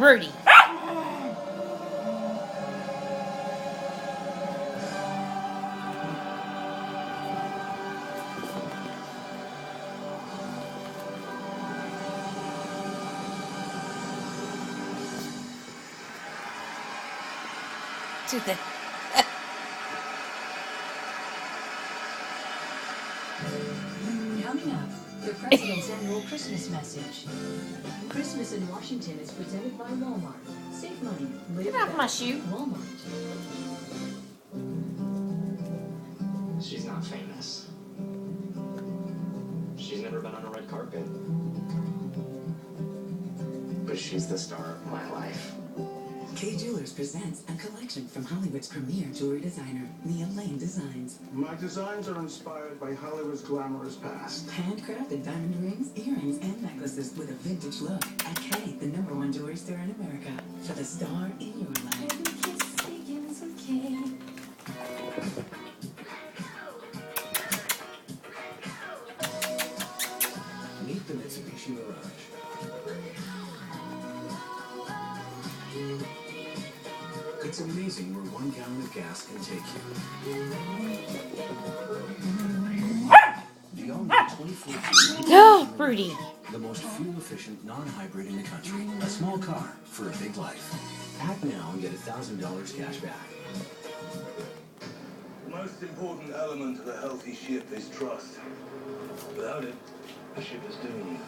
Rudy. To the Coming up, the President's annual Christmas message. Christmas in Washington is presented by Walmart. Save money. Live Get off better. my shoe. Walmart. She's not famous. She's never been on a red carpet. But she's the star of my life. Kay Jewelers presents a collection from Hollywood's premier jewelry designer, Neil Lane Designs. My designs are inspired by Hollywood's glamorous past. Handcrafted diamond rings, earrings, and necklaces with a vintage look. At Kay, the #1 jewelry store in America. For the star in your life. Every kiss begins with K. Meet the Mitsubishi Mirage. It's amazing where 1 gallon of gas can take you. Do y'all know 2014? Oh, Rudy. The most fuel-efficient non-hybrid in the country. A small car for a big life. Act now and get $1,000 cash back. The most important element of a healthy ship is trust. Without it, the ship is doomed.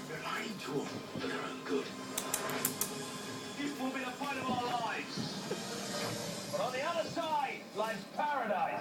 They're lying to them for their own good. This will be the fight of our lives. But on the other side lies paradise.